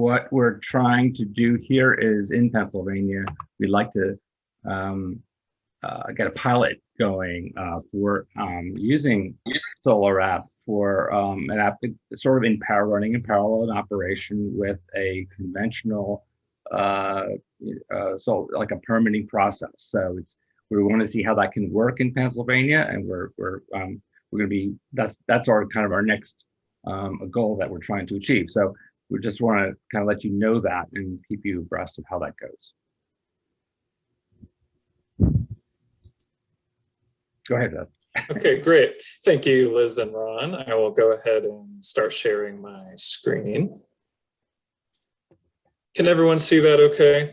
what we're trying to do here is in Pennsylvania, we'd like to get a pilot going for using SolarAPP for an app sort of running in parallel in operation with a conventional, so like a permitting process. So we want to see how that can work in Pennsylvania, and we're going to be that's our kind of our next goal that we're trying to achieve. So we just want to kind of let you know that and keep you abreast of how that goes. Go ahead, Seth. Okay, great. Thank you, Liz and Ron. I will go ahead and start sharing my screen. Can everyone see that okay?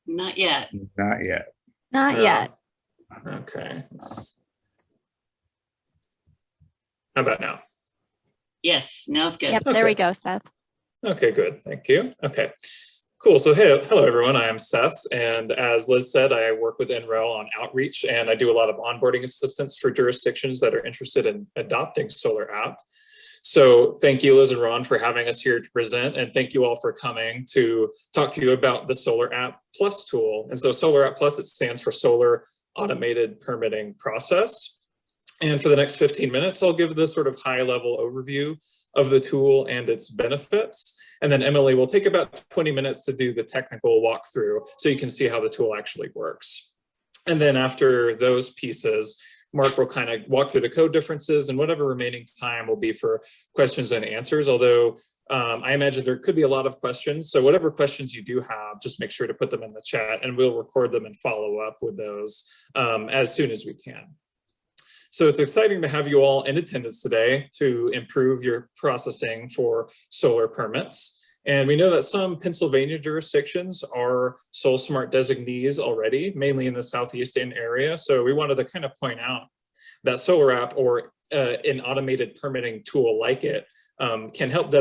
Not yet. Not yet. Not yet. Okay. How about now? Yes, now it's good. Yep, Okay. there we go, Seth. Okay, good. Thank you. Okay, cool. So hey, hello everyone. I am Seth, and as Liz said, I work with NREL on outreach, and I do a lot of onboarding assistance for jurisdictions that are interested in adopting SolarAPP. So thank you, Liz and Ron, for having us here to present, and thank you all for coming to talk to you about the SolarAPP Plus tool. And so SolarAPP Plus, it stands for Solar Automated Permitting Process. And for the next 15 minutes, I'll give the sort of high-level overview of the tool and its benefits. And then Emily will take about 20 minutes to do the technical walkthrough so you can see how the tool actually works. And then after those pieces, Mark will kind of walk through the code differences, and whatever remaining time will be for questions and answers, although I imagine there could be a lot of questions. So whatever questions you do have, just make sure to put them in the chat, and we'll record them and follow up with those as soon as we can. So it's exciting to have you all in attendance today to improve your processing for solar permits. And we know that some Pennsylvania jurisdictions are SolSmart designees already, mainly in the southeastern area. So we wanted to kind of point out that SolarAPP, or an automated permitting tool like it, can help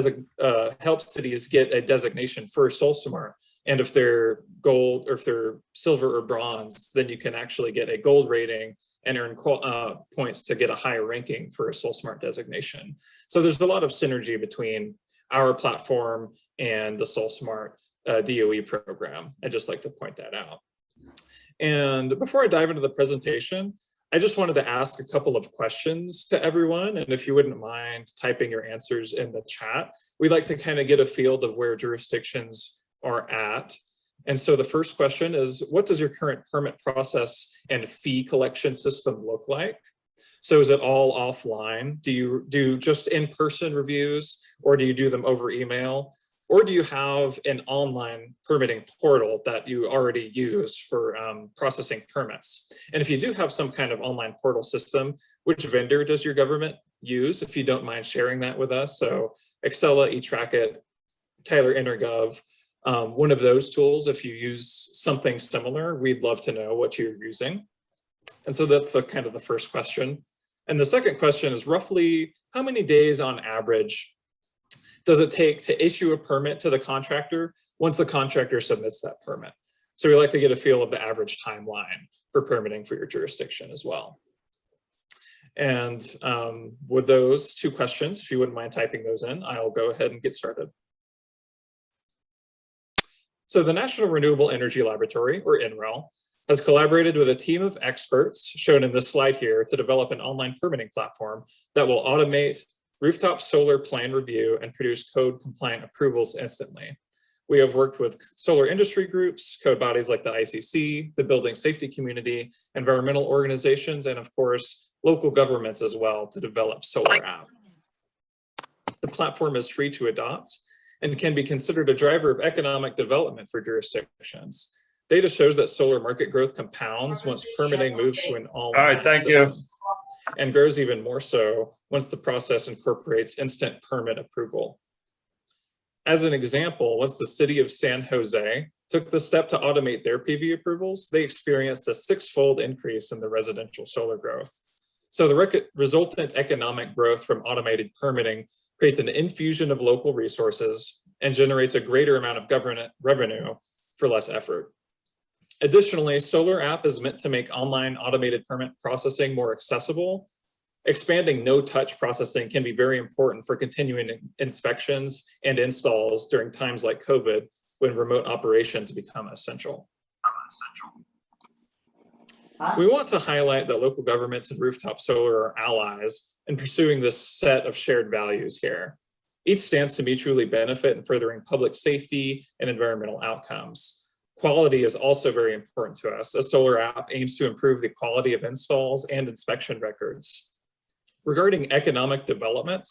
cities get a designation for SolSmart. And if they're gold, or if they're silver or bronze, then you can actually get a gold rating and earn points to get a higher ranking for a SolSmart designation. So there's a lot of synergy between our platform and the SolSmart DOE program. I'd just like to point that out. And before I dive into the presentation, I just wanted to ask a couple of questions to everyone. And if you wouldn't mind typing your answers in the chat, we'd like to kind of get a feel of where jurisdictions are at. And so the first question is, what does your current permit process and fee collection system look like? So is it all offline? Do you do just in-person reviews, or do you do them over email? Or do you have an online permitting portal that you already use for processing permits? And if you do have some kind of online portal system, which vendor does your government use, if you don't mind sharing that with us? So Excella, eTrackIt, Tyler Intergov, one of those tools. If you use something similar, we'd love to know what you're using. And so that's the kind of the first question. And the second question is, roughly how many days on average does it take to issue a permit to the contractor once the contractor submits that permit? So we like to get a feel of the average timeline for permitting for your jurisdiction as well. And with those two questions, if you wouldn't mind typing those in, I'll go ahead and get started. So the National Renewable Energy Laboratory, or NREL, has collaborated with a team of experts shown in this slide here to develop an online permitting platform that will automate rooftop solar plan review and produce code compliant approvals instantly. We have worked with solar industry groups, code bodies like the ICC, the building safety community, environmental organizations, and of course, local governments as well to develop SolarAPP. The platform is free to adopt and can be considered a driver of economic development for jurisdictions. Data shows that solar market growth compounds once permitting moves to an all-in All right, thank you. and grows even more so once the process incorporates instant permit approval. As an example, once the city of San Jose took the step to automate their PV approvals, they experienced a 6-fold increase in the residential solar growth. So the resultant economic growth from automated permitting creates an infusion of local resources and generates a greater amount of government revenue for less effort. Additionally, SolarAPP is meant to make online automated permit processing more accessible Expanding no-touch processing can be very important for continuing inspections and installs during times like COVID, when remote operations become essential. We want to highlight that local governments and rooftop solar are allies in pursuing this set of shared values here. Each stands to mutually benefit in furthering public safety and environmental outcomes. Quality is also very important to us, as SolarAPP aims to improve the quality of installs and inspection records. Regarding economic development,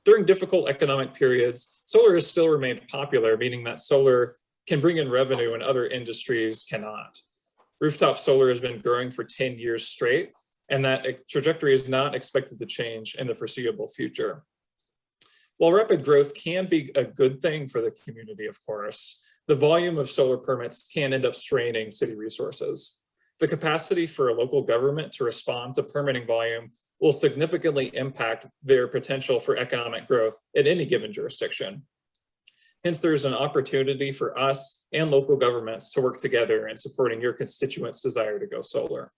during difficult economic periods, solar has still remained popular, meaning that solar can bring in revenue when other industries cannot. Rooftop solar has been growing for 10 years straight, and that trajectory is not expected to change in the foreseeable future. While rapid growth can be a good thing for the community, of course, the volume of solar permits can end up straining city resources. The capacity for a local government to respond to permitting volume will significantly impact their potential for economic growth at any given jurisdiction. Hence, there's an opportunity for us and local governments to work together in supporting your constituents' desire to go solar.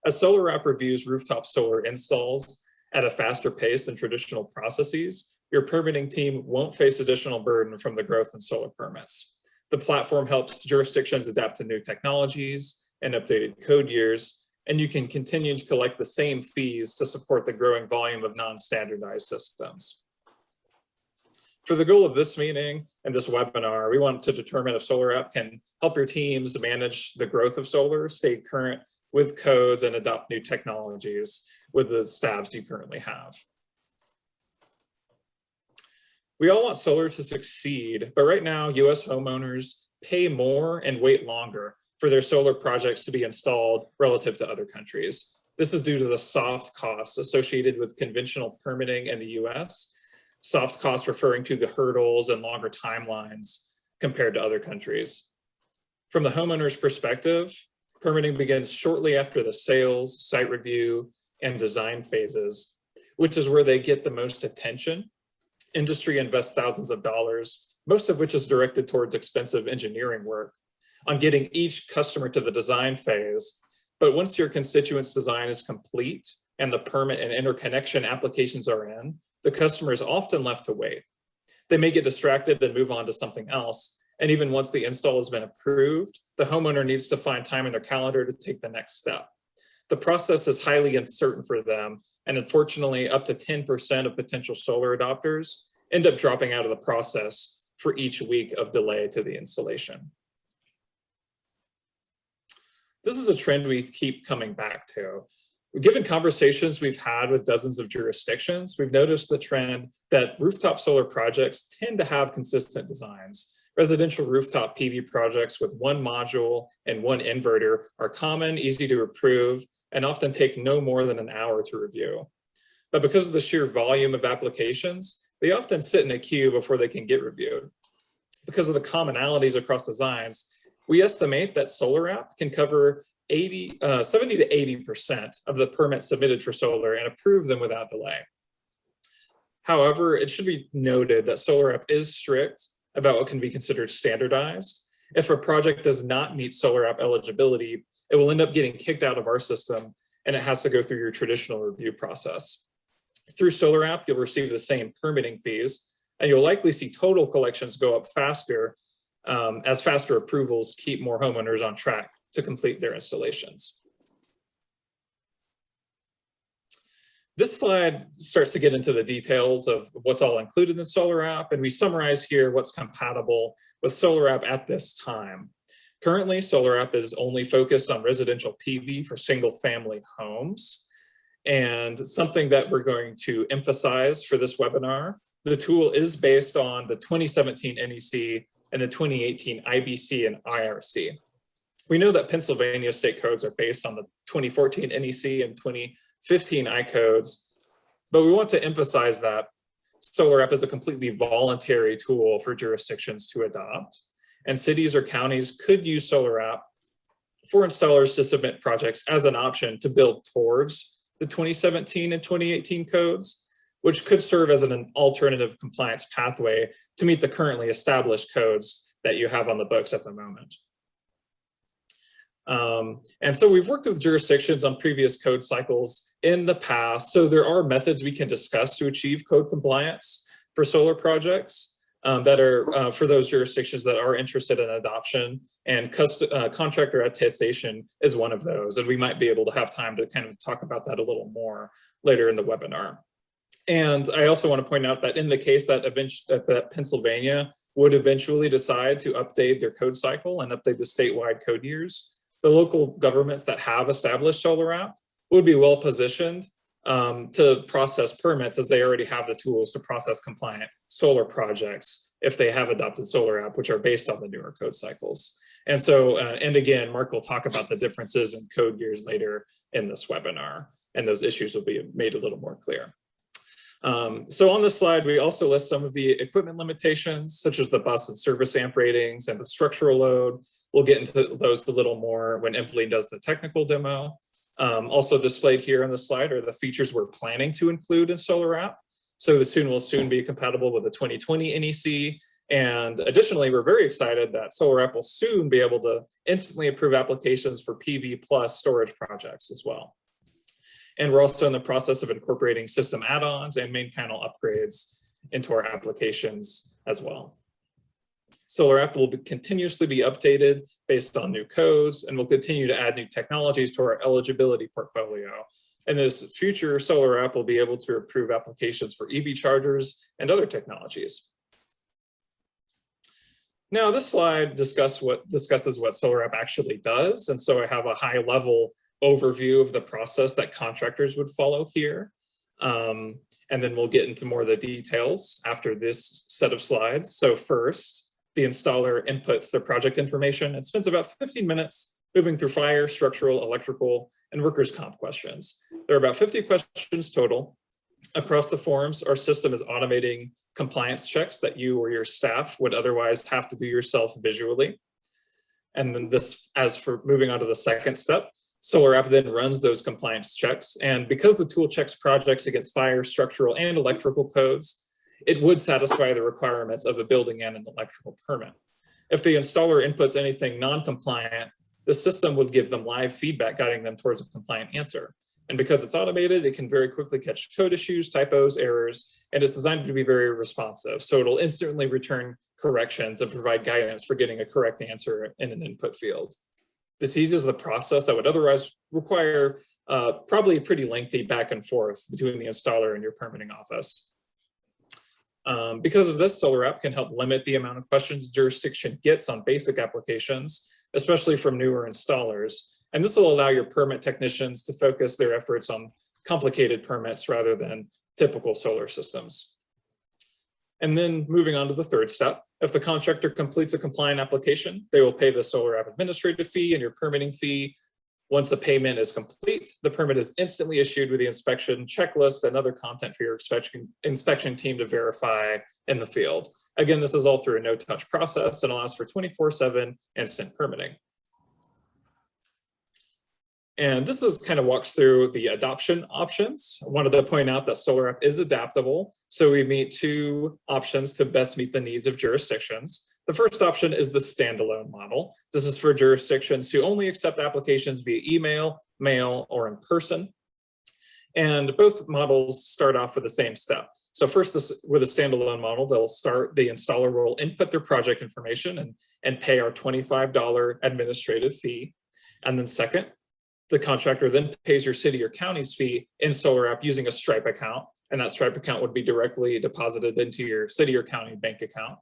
As SolarAPP reviews rooftop solar installs at a faster pace than traditional processes, your permitting team won't face additional burden from the growth in solar permits. The platform helps jurisdictions adapt to new technologies and updated code years, and you can continue to collect the same fees to support the growing volume of non-standardized systems. For the goal of this meeting and this webinar, we want to determine if SolarAPP can help your teams manage the growth of solar, stay current with codes, and adopt new technologies with the staffs you currently have. We all want solar to succeed, but right now, US homeowners pay more and wait longer for their solar projects to be installed relative to other countries. This is due to the soft costs associated with conventional permitting in the US, soft costs referring to the hurdles and longer timelines compared to other countries. From the homeowner's perspective, permitting begins shortly after the sales, site review, and design phases, which is where they get the most attention. Industry invests thousands of dollars, most of which is directed towards expensive engineering work, on getting each customer to the design phase. But once your constituent's design is complete and the permit and interconnection applications are in, the customer is often left to wait. They may get distracted and move on to something else. And even once the install has been approved, the homeowner needs to find time in their calendar to take the next step. The process is highly uncertain for them, and unfortunately, up to 10% of potential solar adopters end up dropping out of the process for each week of delay to the installation. This is a trend we keep coming back to. Given conversations we've had with dozens of jurisdictions, we've noticed the trend that rooftop solar projects tend to have consistent designs. Residential rooftop PV projects with one module and one inverter are common, easy to approve, and often take no more than an hour to review. But because of the sheer volume of applications, they often sit in a queue before they can get reviewed. Because of the commonalities across designs, we estimate that SolarAPP can cover 70 to 80% of the permits submitted for solar and approve them without delay. However, it should be noted that SolarAPP is strict about what can be considered standardized. If a project does not meet SolarAPP eligibility, it will end up getting kicked out of our system, and it has to go through your traditional review process. Through SolarAPP, you'll receive the same permitting fees, and you'll likely see total collections go up faster as faster approvals keep more homeowners on track to complete their installations. This slide starts to get into the details of what's all included in SolarAPP, and we summarize here what's compatible with SolarAPP at this time. Currently, SolarAPP is only focused on residential PV for single-family homes, and something that we're going to emphasize for this webinar, the tool is based on the 2017 NEC and the 2018 IBC and IRC. We know that Pennsylvania state codes are based on the 2014 NEC and 2015 I codes, but we want to emphasize that SolarAPP is a completely voluntary tool for jurisdictions to adopt, and cities or counties could use SolarAPP for installers to submit projects as an option to build towards the 2017 and 2018 codes, which could serve as an alternative compliance pathway to meet the currently established codes that you have on the books at the moment. And so we've worked with jurisdictions on previous code cycles in the past. So there are methods we can discuss to achieve code compliance for solar projects that are for those jurisdictions that are interested in adoption, and contractor attestation is one of those. And we might be able to have time to kind of talk about that a little more later in the webinar. And I also want to point out that in the case that Pennsylvania would eventually decide to update their code cycle and update the statewide code years, the local governments that have established SolarAPP would be well positioned to process permits, as they already have the tools to process compliant solar projects if they have adopted SolarAPP, which are based on the newer code cycles. And so, and again, Mark will talk about the differences in code years later in this webinar, and those issues will be made a little more clear. So on this slide, we also list some of the equipment limitations, such as the bus and service amp ratings and the structural load. We'll get into those a little more when Emily does the technical demo. Also displayed here on the slide are the features we're planning to include in SolarAPP. So the will soon be compatible with the 2020 NEC. And additionally, we're very excited that SolarAPP will soon be able to instantly approve applications for PV plus storage projects as well. And we're also in the process of incorporating system add-ons and main panel upgrades into our applications as well. SolarAPP will continuously be updated based on new codes, and we'll continue to add new technologies to our eligibility portfolio. And this future SolarAPP will be able to approve applications for EV chargers and other technologies. Now, this slide discusses what SolarAPP actually does. And so I have a high level overview of the process that contractors would follow here. And then we'll get into more of the details after this set of slides. So first, the installer inputs their project information and spends about 15 minutes moving through fire, structural, electrical, and workers' comp questions. There are about 50 questions total. Across the forms, our system is automating compliance checks that you or your staff would otherwise have to do yourself visually. And then this, as for moving on to the second step, SolarAPP then runs those compliance checks. And because the tool checks projects against fire, structural, and electrical codes, it would satisfy the requirements of a building and an electrical permit. If the installer inputs anything non-compliant, the system would give them live feedback guiding them towards a compliant answer. And because it's automated, it can very quickly catch code issues, typos, errors, and it's designed to be very responsive. So it'll instantly return corrections and provide guidance for getting a correct answer in an input field. This eases the process that would otherwise require probably a pretty lengthy back and forth between the installer and your permitting office. Because of this, SolarAPP can help limit the amount of questions jurisdiction gets on basic applications, especially from newer installers. And this will allow your permit technicians to focus their efforts on complicated permits rather than typical solar systems. And then moving on to the third step, if the contractor completes a compliant application, they will pay the SolarAPP administrative fee and your permitting fee. Once the payment is complete, the permit is instantly issued with the inspection checklist and other content for your inspection team to verify in the field. Again, this is all through a no-touch process and allows for 24/7 instant permitting. And this is kind of walks through the adoption options. I wanted to point out that SolarAPP is adaptable. So we meet two options to best meet the needs of jurisdictions. The first option is the standalone model. This is for jurisdictions who only accept applications via email, mail, or in person. And both models start off with the same step. So first, with a standalone model, the installer will input their project information and pay our $25 administrative fee. And then second, the contractor then pays your city or county's fee in SolarAPP using a Stripe account, and that Stripe account would be directly deposited into your city or county bank account.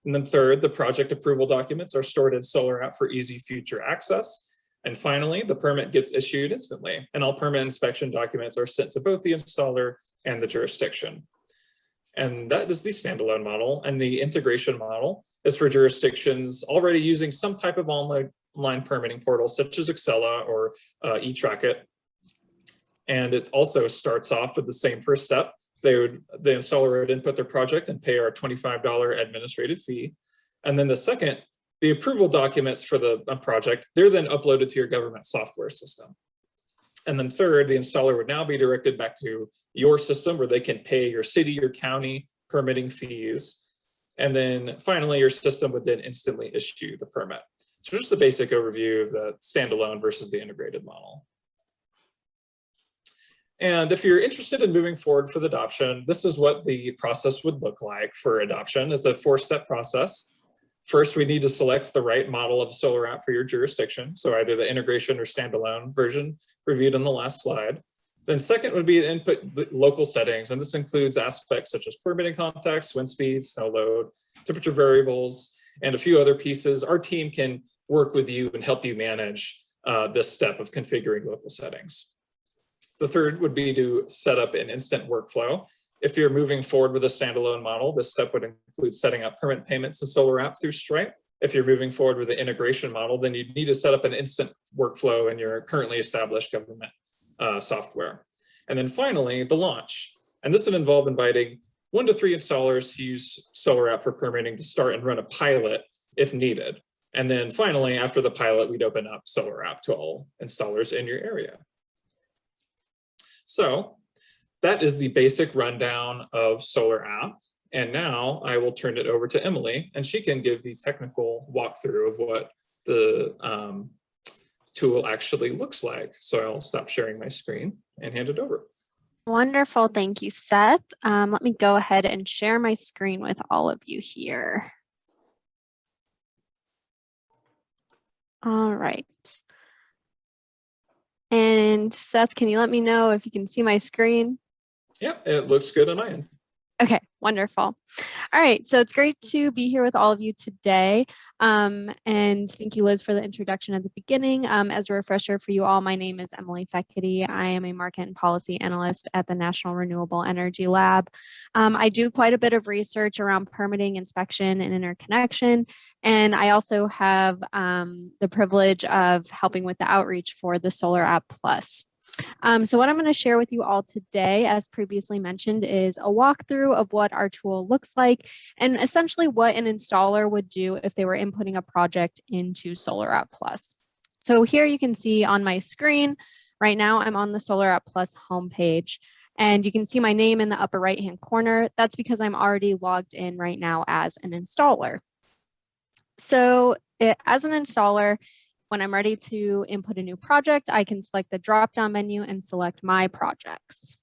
And then third, the project approval documents are stored in SolarAPP for easy future access. And finally, the permit gets issued instantly, and all permit inspection documents are sent to both the installer and the jurisdiction. And that is the standalone model, and the integration model is for jurisdictions already using some type of online permitting portal such as Excella or eTrackIt. And it also starts off with the same first step. The installer would input their project and pay our $25 administrative fee. And then the second, the approval documents for the project, they're then uploaded to your government software system. And then third, the installer would now be directed back to your system where they can pay your city or county permitting fees. And then finally, your system would then instantly issue the permit. So just a basic overview of the standalone versus the integrated model. And if you're interested in moving forward for the adoption, this is what the process would look like for adoption. It's a 4-step process. First, we need to select the right model of SolarAPP for your jurisdiction. So either the integration or standalone version reviewed on the last slide. Then second would be to input the local settings. And this includes aspects such as permitting context, wind speed, snow load, temperature variables, and a few other pieces. Our team can work with you and help you manage this step of configuring local settings. The third would be to set up an instant workflow. If you're moving forward with a standalone model, this step would include setting up permit payments in SolarAPP through Stripe. If you're moving forward with the integration model, then you need to set up an instant workflow in your currently established government software. And then finally, the launch. And this would involve inviting 1 to 3 installers to use SolarAPP for permitting to start and run a pilot if needed. And then finally, after the pilot, we'd open up SolarAPP to all installers in your area. So that is the basic rundown of SolarAPP. And now I will turn it over to Emily, and she can give the technical walkthrough of what the tool actually looks like. So I'll stop sharing my screen and hand it over. Wonderful. Thank you, Seth. Let me go ahead and share my screen with all of you here. All right. And Seth, can you let me know if you can see my screen? Yeah, it looks good on my end. Okay, wonderful. All right, so it's great to be here with all of you today. And thank you, Liz, for the introduction at the beginning. As a refresher for you all, my name is Emily Fekete. I am a market and policy analyst at the National Renewable Energy Lab. I do quite a bit of research around permitting, inspection, and interconnection. And I also have the privilege of helping with the outreach for the SolarAPP Plus. So what I'm going to share with you all today, as previously mentioned, is a walkthrough of what our tool looks like and essentially what an installer would do if they were inputting a project into SolarAPP Plus. So here you can see on my screen, right now I'm on the SolarAPP Plus homepage, and you can see my name in the upper right-hand corner. That's because I'm already logged in right now as an installer. So as an installer, when I'm ready to input a new project, I can select the drop-down menu and select My Projects.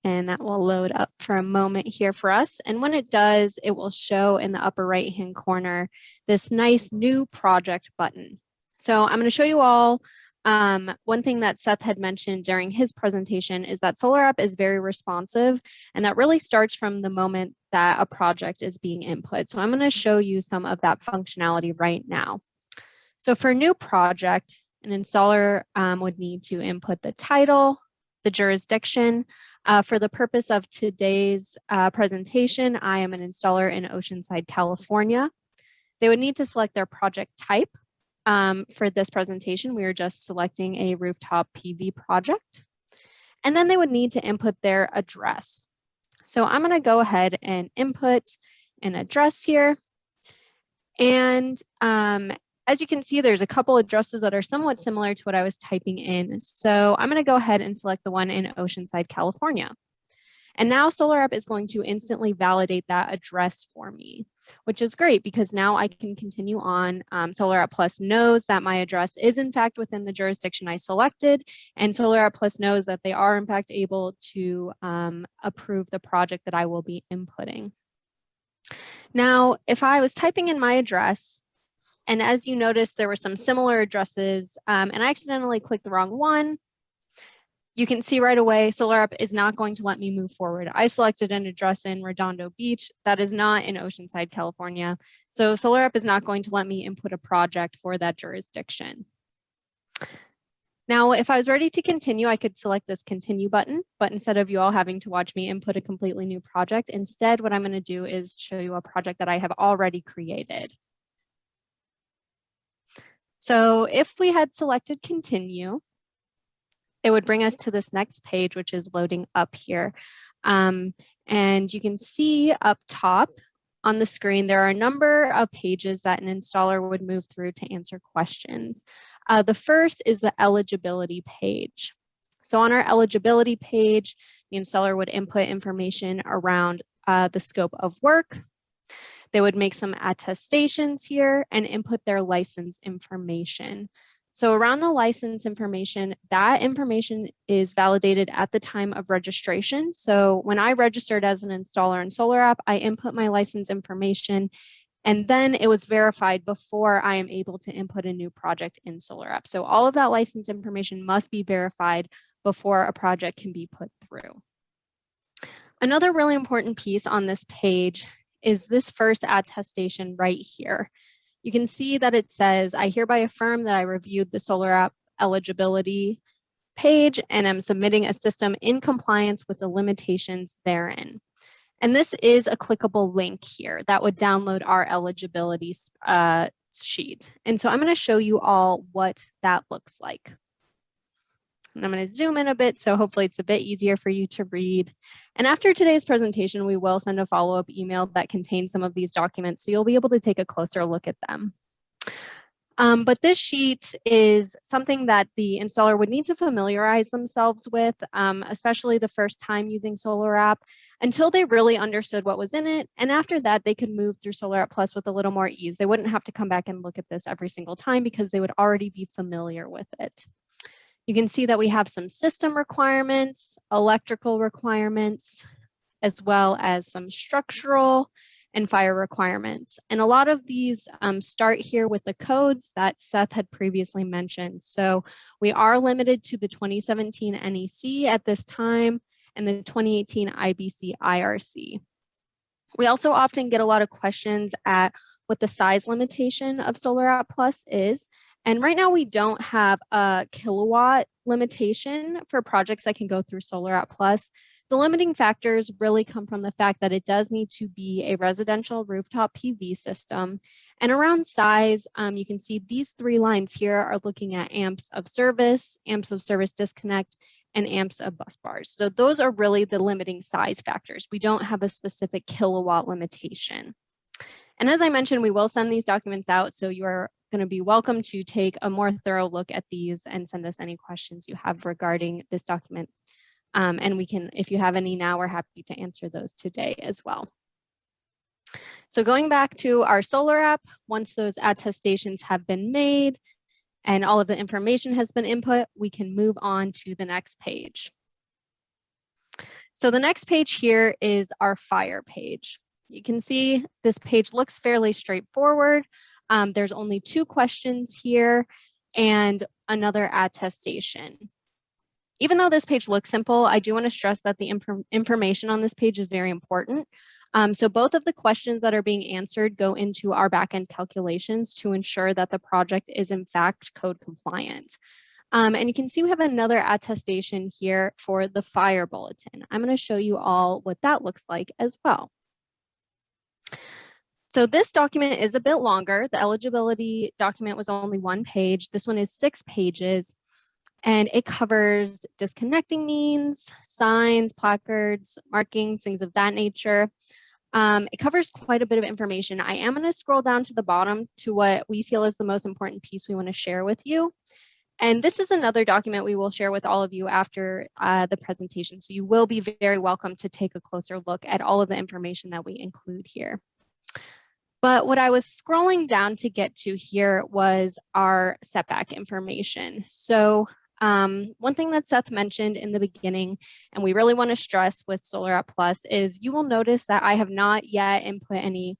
And that will load up for a moment here for us. And when it does, it will show in the upper right-hand corner this nice new project button. So I'm going to show you all one thing that Seth had mentioned during his presentation is that SolarAPP is very responsive, and that really starts from the moment that a project is being input. So I'm going to show you some of that functionality right now. So for a new project, an installer would need to input the title, the jurisdiction. For the purpose of today's presentation, I am an installer in Oceanside, California. They would need to select their project type. For this presentation, we are just selecting a rooftop PV project. And then they would need to input their address. So I'm going to go ahead and input an address here. And as you can see, there's a couple addresses that are somewhat similar to what I was typing in. So I'm going to go ahead and select the one in Oceanside, California. And now SolarAPP is going to instantly validate that address for me, which is great because now I can continue on. SolarAPP Plus knows that my address is in fact within the jurisdiction I selected, and SolarAPP Plus knows that they are in fact able to approve the project that I will be inputting. Now, if I was typing in my address, and as you notice, there were some similar addresses, and I accidentally clicked the wrong one, you can see right away, SolarAPP is not going to let me move forward. I selected an address in Redondo Beach. That is not in Oceanside, California. So SolarAPP is not going to let me input a project for that jurisdiction. Now, if I was ready to continue, I could select this continue button, but instead of you all having to watch me input a completely new project, instead what I'm going to do is show you a project that I have already created. So if we had selected continue, it would bring us to this next page, which is loading up here. And you can see up top on the screen, there are a number of pages that an installer would move through to answer questions. The first is the eligibility page. So on our eligibility page, the installer would input information around the scope of work. They would make some attestations here and input their license information. So around the license information, that information is validated at the time of registration. So when I registered as an installer in SolarAPP, I input my license information, and then it was verified before I am able to input a new project in SolarAPP. So all of that license information must be verified before a project can be put through. Another really important piece on this page is this first attestation right here. You can see that it says, I hereby affirm that I reviewed the SolarAPP eligibility page and am submitting a system in compliance with the limitations therein. And this is a clickable link here that would download our eligibility sheet. And so I'm going to show you all what that looks like. And I'm going to zoom in a bit, so hopefully it's a bit easier for you to read. And after today's presentation, we will send a follow-up email that contains some of these documents, so you'll be able to take a closer look at them. But this sheet is something that the installer would need to familiarize themselves with, especially the first time using SolarAPP, until they really understood what was in it. And after that, they could move through SolarAPP Plus with a little more ease. They wouldn't have to come back and look at this every single time because they would already be familiar with it. You can see that we have some system requirements, electrical requirements, as well as some structural and fire requirements. And a lot of these start here with the codes that Seth had previously mentioned. So we are limited to the 2017 NEC at this time and the 2018 IBC IRC. We also often get a lot of questions at what the size limitation of SolarAPP Plus is. And right now we don't have a kilowatt limitation for projects that can go through SolarAPP Plus. The limiting factors really come from the fact that it does need to be a residential rooftop PV system. And around size, you can see these three lines here are looking at amps of service disconnect, and amps of bus bars. So those are really the limiting size factors. We don't have a specific kilowatt limitation. And as I mentioned, we will send these documents out, so you are going to be welcome to take a more thorough look at these and send us any questions you have regarding this document. And we can, if you have any now, we're happy to answer those today as well. So going back to our SolarAPP, once those attestations have been made and all of the information has been input, we can move on to the next page. So the next page here is our fire page. You can see this page looks fairly straightforward. There's only 2 questions here and another attestation. Even though this page looks simple, I do want to stress that the information on this page is very important. So both of the questions that are being answered go into our backend calculations to ensure that the project is in fact code compliant. And you can see we have another attestation here for the fire bulletin. I'm going to show you all what that looks like as well. So this document is a bit longer. The eligibility document was only 1 page. This one is 6 pages. And it covers disconnecting means, signs, placards, markings, things of that nature. It covers quite a bit of information. I am going to scroll down to the bottom to what we feel is the most important piece we want to share with you. And this is another document we will share with all of you after the presentation. So you will be very welcome to take a closer look at all of the information that we include here. But what I was scrolling down to get to here was our setback information. So one thing that Seth mentioned in the beginning, and we really want to stress with SolarAPP Plus, is you will notice that I have not yet input any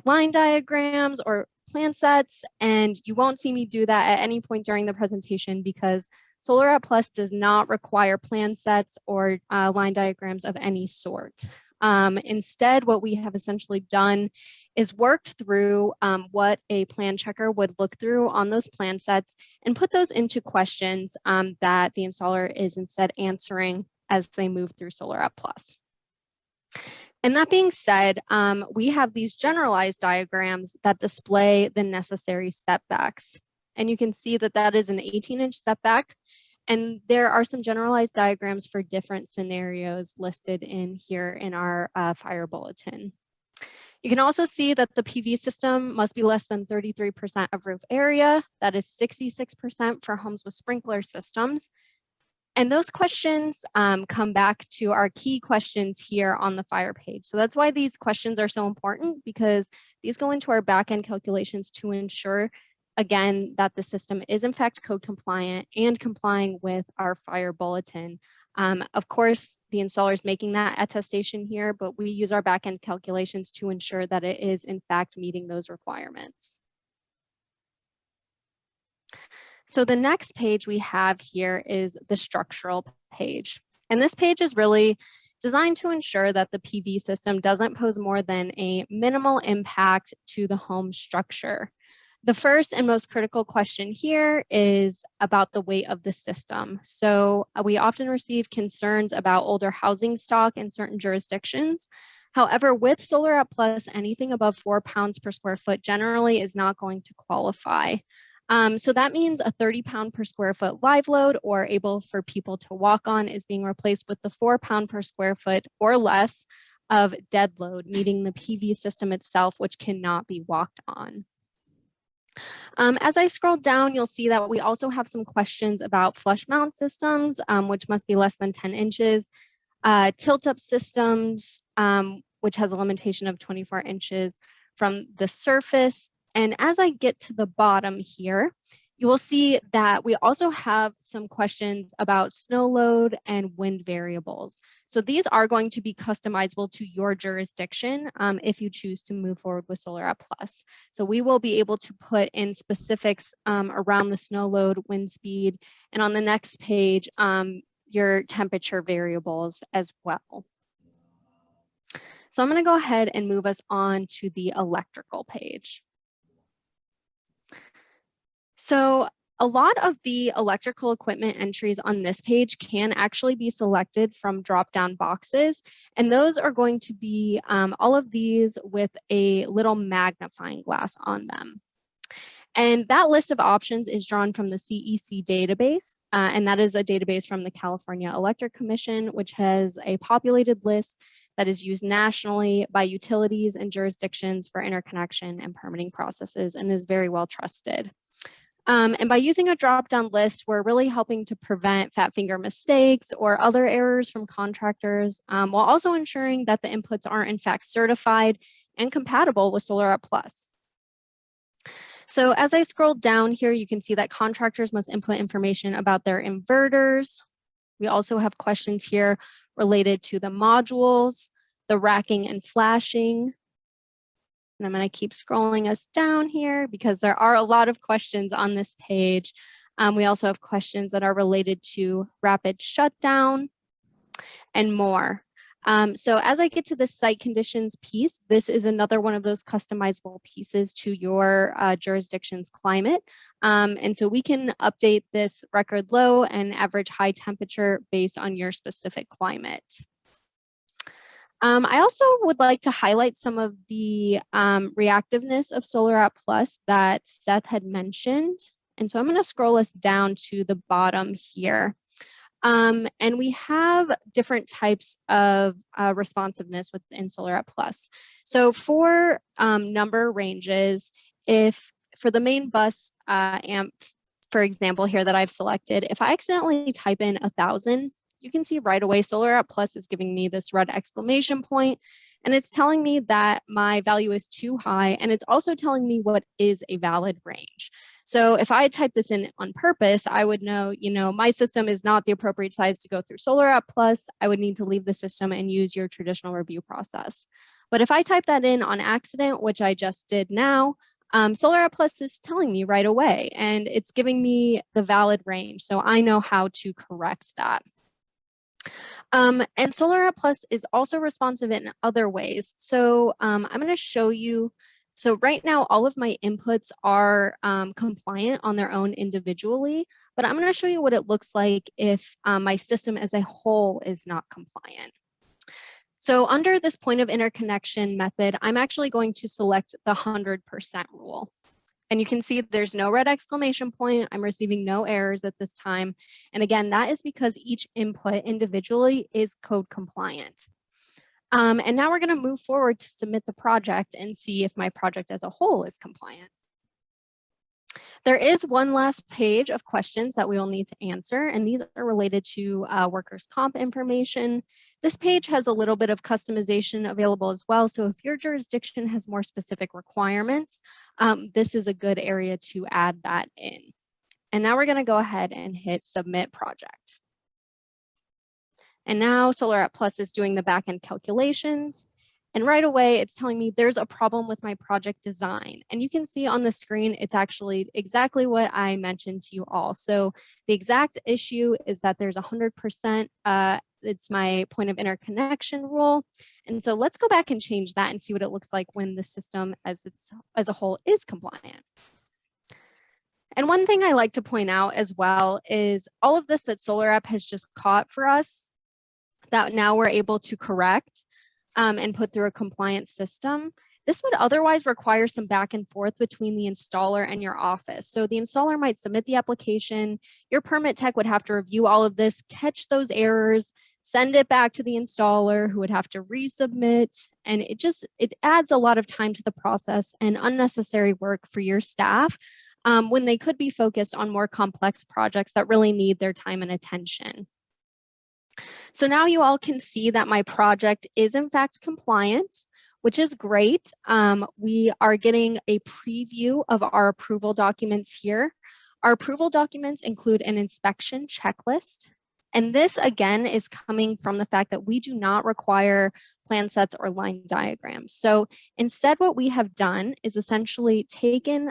line diagrams or plan sets, and you won't see me do that at any point during the presentation because SolarAPP Plus does not require plan sets or line diagrams of any sort. Instead, what we have essentially done is worked through what a plan checker would look through on those plan sets and put those into questions that the installer is instead answering as they move through SolarAPP Plus. And that being said, we have these generalized diagrams that display the necessary setbacks. And you can see that that is an 18-inch setback. And there are some generalized diagrams for different scenarios listed in here in our fire bulletin. You can also see that the PV system must be less than 33% of roof area. That is 66% for homes with sprinkler systems. And those questions come back to our key questions here on the fire page. So that's why these questions are so important, because these go into our backend calculations to ensure, again, that the system is in fact code compliant and complying with our fire bulletin. Of course, the installer is making that attestation here, but we use our backend calculations to ensure that it is in fact meeting those requirements. So the next page we have here is the structural page. And this page is really designed to ensure that the PV system doesn't pose more than a minimal impact to the home structure. The first and most critical question here is about the weight of the system. So we often receive concerns about older housing stock in certain jurisdictions. However, with SolarAPP Plus, anything above 4 pounds per square foot generally is not going to qualify. So that means a 30-pound per square foot live load or able for people to walk on is being replaced with the 4 pound per square foot or less of dead load, meaning the PV system itself, which cannot be walked on. As I scroll down, you'll see that we also have some questions about flush mount systems, which must be less than 10 inches, tilt-up systems, which has a limitation of 24 inches from the surface. And as I get to the bottom here, you will see that we also have some questions about snow load and wind variables. So these are going to be customizable to your jurisdiction if you choose to move forward with SolarAPP Plus. So we will be able to put in specifics around the snow load, wind speed, and on the next page, your temperature variables as well. So I'm going to go ahead and move us on to the electrical page. So a lot of the electrical equipment entries on this page can actually be selected from drop-down boxes, and those are going to be all of these with a little magnifying glass on them. And that list of options is drawn from the CEC database, and that is a database from the California Electric Commission, which has a populated list that is used nationally by utilities and jurisdictions for interconnection and permitting processes and is very well trusted. And by using a drop-down list, we're really helping to prevent fat finger mistakes or other errors from contractors, while also ensuring that the inputs are in fact certified and compatible with SolarAPP Plus. So as I scroll down here, you can see that contractors must input information about their inverters. We also have questions here related to the modules, the racking and flashing. And I'm going to keep scrolling us down here because there are a lot of questions on this page. We also have questions that are related to rapid shutdown and more. So as I get to the site conditions piece, this is another one of those customizable pieces to your jurisdiction's climate. And so we can update this record low and average high temperature based on your specific climate. I also would like to highlight some of the reactiveness of SolarAPP Plus that Seth had mentioned. And so I'm going to scroll us down to the bottom here. And we have different types of responsiveness within SolarAPP Plus. So for number ranges, if for the main bus amp, for example, here that I've selected, if I accidentally type in 1,000, you can see right away SolarAPP Plus is giving me this red exclamation point, and it's telling me that my value is too high, and it's also telling me what is a valid range. So if I type this in on purpose, I would know, my system is not the appropriate size to go through SolarAPP Plus. I would need to leave the system and use your traditional review process. But if I type that in on accident, which I just did now, SolarAPP Plus is telling me right away, and it's giving me the valid range. So I know how to correct that. And SolarAPP Plus is also responsive in other ways. So I'm going to show you. So right now, all of my inputs are compliant on their own individually, but I'm going to show you what it looks like if my system as a whole is not compliant. So under this point of interconnection method, I'm actually going to select the 100% rule. And you can see there's no red exclamation point. I'm receiving no errors at this time. And again, that is because each input individually is code compliant. And now we're going to move forward to submit the project and see if my project as a whole is compliant. There is one last page of questions that we will need to answer, and these are related to workers' comp information. This page has a little bit of customization available as well, so if your jurisdiction has more specific requirements, this is a good area to add that in. And now we're going to go ahead and hit Submit Project. And now SolarAPP Plus is doing the backend calculations. And right away, it's telling me there's a problem with my project design. And you can see on the screen, it's actually exactly what I mentioned to you all. So the exact issue is that there's 100%, it's my point of interconnection rule. And so let's go back and change that and see what it looks like when the system as a whole is compliant. And one thing I like to point out as well is all of this that SolarAPP has just caught for us that now we're able to correct and put through a compliant system. This would otherwise require some back and forth between the installer and your office. So the installer might submit the application, your permit tech would have to review all of this, catch those errors, send it back to the installer who would have to resubmit. And it adds a lot of time to the process and unnecessary work for your staff when they could be focused on more complex projects that really need their time and attention. So now you all can see that my project is in fact compliant, which is great. We are getting a preview of our approval documents here. Our approval documents include an inspection checklist. And this again is coming from the fact that we do not require plan sets or line diagrams. So instead what we have done is essentially taken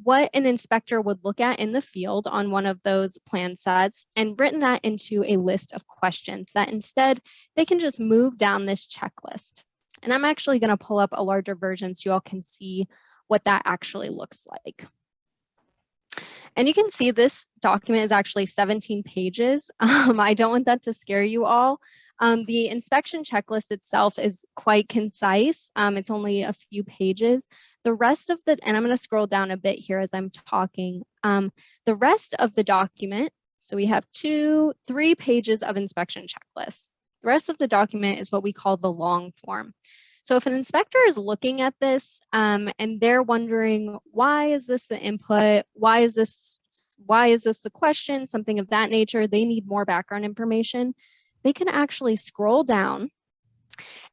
what an inspector would look at in the field on one of those plan sets and written that into a list of questions that instead they can just move down this checklist. And I'm actually going to pull up a larger version so you all can see what that actually looks like. And you can see this document is actually 17 pages. I don't want that to scare you all. The inspection checklist itself is quite concise. It's only a few pages. The rest of and I'm going to scroll down a bit here as I'm talking. The rest of the document, so we have 3 pages of inspection checklist. The rest of the document is what we call the long form. So if an inspector is looking at this and they're wondering, why is this the input? Why is this the question? Something of that nature. They need more background information. They can actually scroll down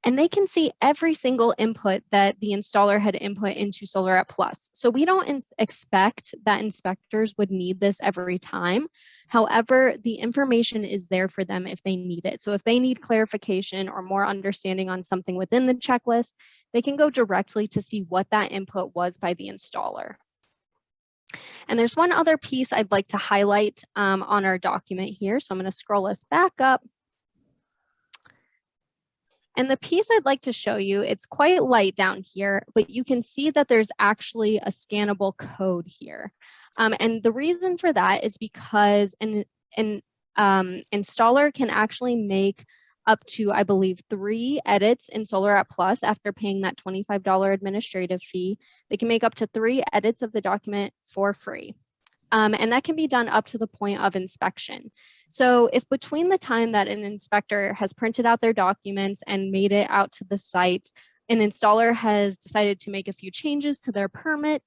and they can see every single input that the installer had input into SolarAPP Plus. So we don't expect that inspectors would need this every time. However, the information is there for them if they need it. So if they need clarification or more understanding on something within the checklist, they can go directly to see what that input was by the installer. And there's one other piece I'd like to highlight on our document here. So I'm going to scroll us back up. And the piece I'd like to show you, it's quite light down here, but you can see that there's actually a scannable code here. And the reason for that is because an installer can actually make up to, I believe, 3 edits in SolarAPP Plus after paying that $25 administrative fee. They can make up to 3 edits of the document for free. And that can be done up to the point of inspection. So if between the time that an inspector has printed out their documents and made it out to the site, an installer has decided to make a few changes to their permit,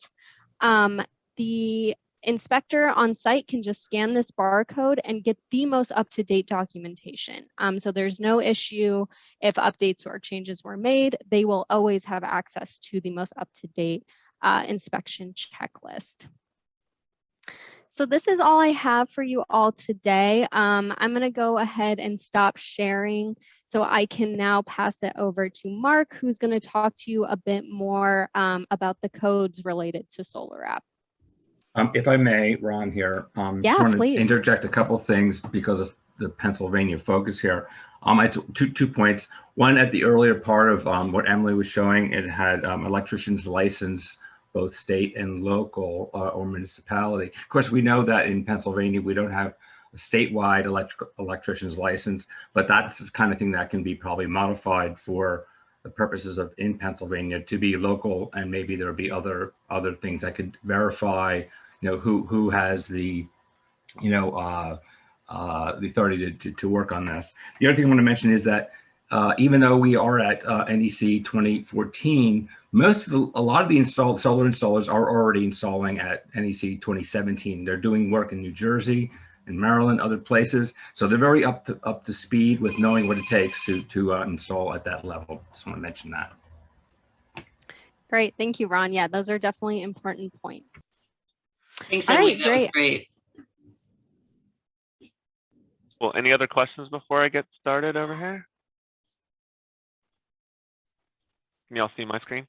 the inspector on site can just scan this barcode and get the most up-to-date documentation. So there's no issue if updates or changes were made. They will always have access to the most up-to-date inspection checklist. So this is all I have for you all today. I'm going to go ahead and stop sharing so I can now pass it over to Mark, who's going to talk to you a bit more about the codes related to SolarAPP. If I may, Ron here. Yeah, just want please. to interject a couple of things because of the Pennsylvania focus here. I had two points. One, at the earlier part of what Emily was showing, it had electrician's license, both state and local or municipality. Of course, we know that in Pennsylvania, we don't have a statewide electrician's license, but that's the kind of thing that can be probably modified for the purposes of in Pennsylvania to be local, and maybe there'll be other things that could verify, who has the, the authority to work on this. The other thing I want to mention is that even though we are at NEC 2014, a lot of the solar installers are already installing at NEC 2017. They're doing work in New Jersey and Maryland, other places. So they're very up to speed with knowing what it takes to install at that level. Just want to mention that. Great, thank you, Ron. Yeah, those are definitely important points. Thanks, All Emily. right, That was great. great. Well, any other questions before I get started over here? Can y'all see my screen?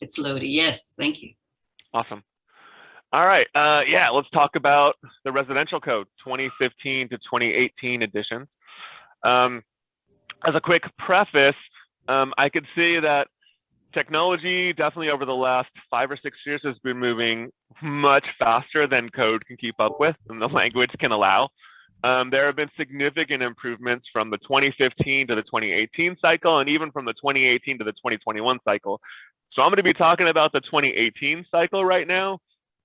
It's loaded. Yes, thank you. Awesome. All right, yeah, let's talk about the residential code 2015 to 2018 edition. As a quick preface, I could see that technology definitely over the last 5 or 6 years has been moving much faster than code can keep up with and the language can allow. There have been significant improvements from the 2015 to the 2018 cycle, and even from the 2018 to the 2021 cycle. So I'm going to be talking about the 2018 cycle right now.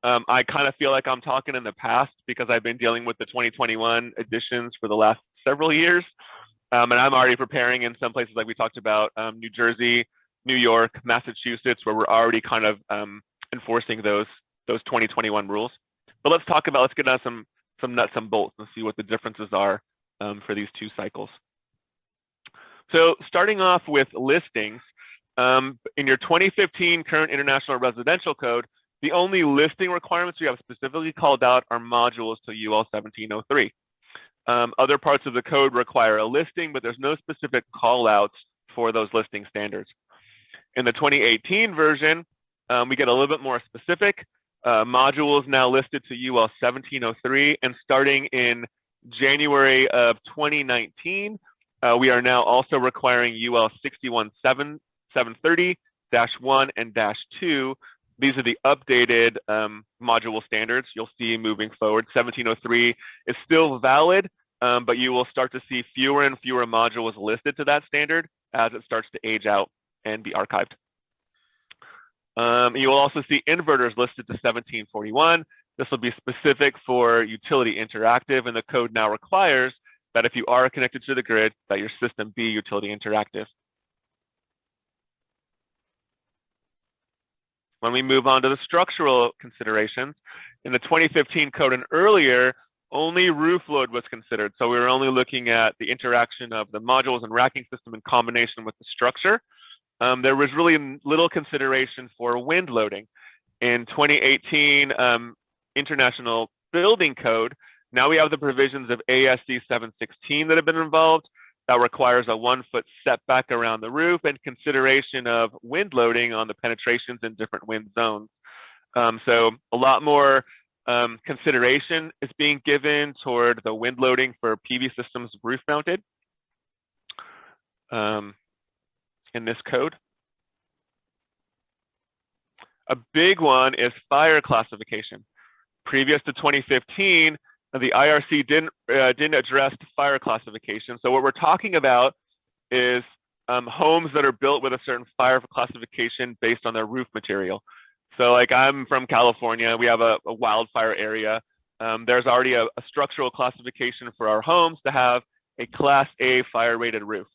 I kind of feel like I'm talking in the past because I've been dealing with the 2021 editions for the last several years. And I'm already preparing in some places like we talked about, New Jersey, New York, Massachusetts, where we're already kind of enforcing those 2021 rules. But let's get on some nuts and bolts and see what the differences are for these two cycles. So starting off with listings, in your 2015 current International Residential Code, the only listing requirements we have specifically called out are modules to UL 1703. Other parts of the code require a listing, but there's no specific call outs for those listing standards. In the 2018 version, we get a little bit more specific. Modules now listed to UL 1703, and starting in January of 2019, we are now also requiring UL 61730-1 and -2. These are the updated module standards you'll see moving forward. 1703 is still valid, but you will start to see fewer and fewer modules listed to that standard as it starts to age out and be archived. You will also see inverters listed to 1741. This will be specific for utility interactive, and the code now requires that if you are connected to the grid, that your system be utility interactive. When we move on to the structural considerations, in the 2015 code and earlier, only roof load was considered. So we were only looking at the interaction of the modules and racking system in combination with the structure. There was really little consideration for wind loading. In 2018 International Building Code, now we have the provisions of ASC 716 that have been involved. That requires a 1-foot setback around the roof and consideration of wind loading on the penetrations in different wind zones. So a lot more consideration is being given toward the wind loading for PV systems roof mounted in this code. A big one is fire classification. Previous to 2015, the IRC didn't address fire classification. So what we're talking about is homes that are built with a certain fire classification based on their roof material. So like I'm from California, we have a wildfire area. There's already a structural classification for our homes to have a Class A fire rated roof.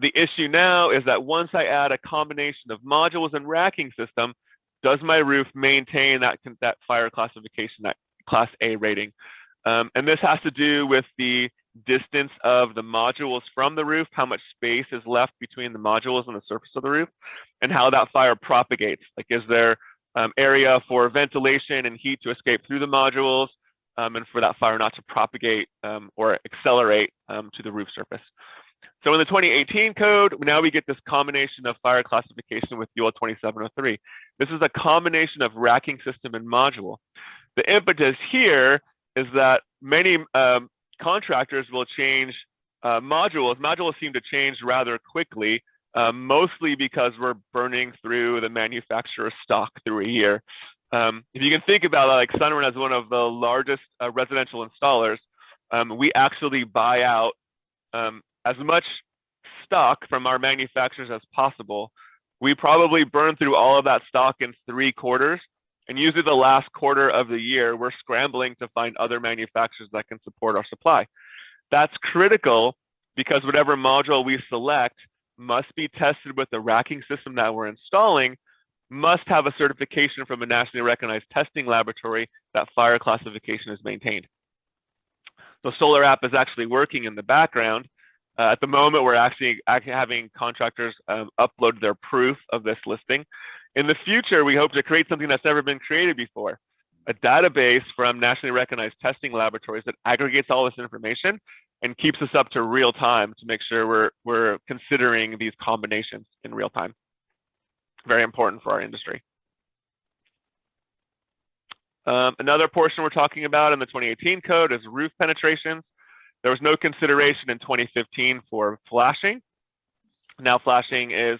The issue now is that once I add a combination of modules and racking system, does my roof maintain that fire classification, that Class A rating? And this has to do with the distance of the modules from the roof, how much space is left between the modules and the surface of the roof, and how that fire propagates. Like, is there area for ventilation and heat to escape through the modules, and for that fire not to propagate or accelerate to the roof surface? So in the 2018 code, now we get this combination of fire classification with UL 2703. This is a combination of racking system and module. The impetus here is that many contractors will change modules. Modules seem to change rather quickly, mostly because we're burning through the manufacturer's stock through a year. If you can think about it, like Sunrun as one of the largest residential installers, we actually buy out as much stock from our manufacturers as possible. We probably burn through all of that stock in 3 quarters, and usually the last quarter of the year, we're scrambling to find other manufacturers that can support our supply. That's critical because whatever module we select must be tested with the racking system that we're installing, must have a certification from a nationally recognized testing laboratory that fire classification is maintained. So SolarAPP is actually working in the background. At the moment, we're actually having contractors upload their proof of this listing. In the future, we hope to create something that's never been created before, a database from nationally recognized testing laboratories that aggregates all this information and keeps us up to real time to make sure we're considering these combinations in real time. Very important for our industry. Another portion we're talking about in the 2018 code is roof penetrations. There was no consideration in 2015 for flashing. Now flashing is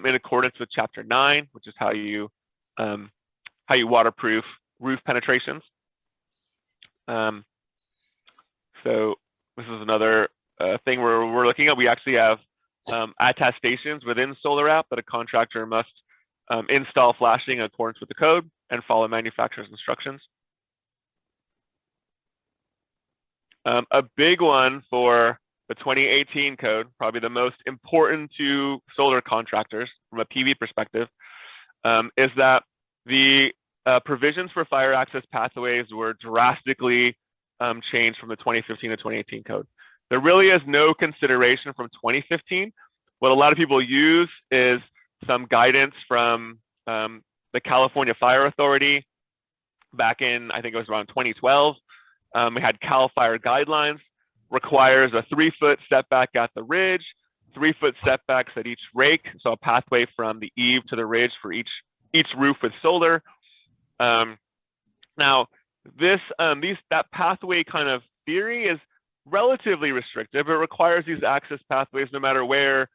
in accordance with Chapter 9, which is how you waterproof roof penetrations. So this is another thing we're looking at. We actually have attestations within SolarAPP that a contractor must install flashing in accordance with the code and follow manufacturer's instructions. A big one for the 2018 code, probably the most important to solar contractors from a PV perspective, is that the provisions for fire access pathways were drastically changed from the 2015 to 2018 code. There really is no consideration from 2015. What a lot of people use is some guidance from the California Fire Authority back in, I think it was around 2012. We had CAL FIRE guidelines, requires a 3-foot setback at the ridge, 3-foot setbacks at each rake, so a pathway from the eave to the ridge for each roof with solar. Now, that pathway kind of theory is relatively restrictive. It requires these access pathways no matter where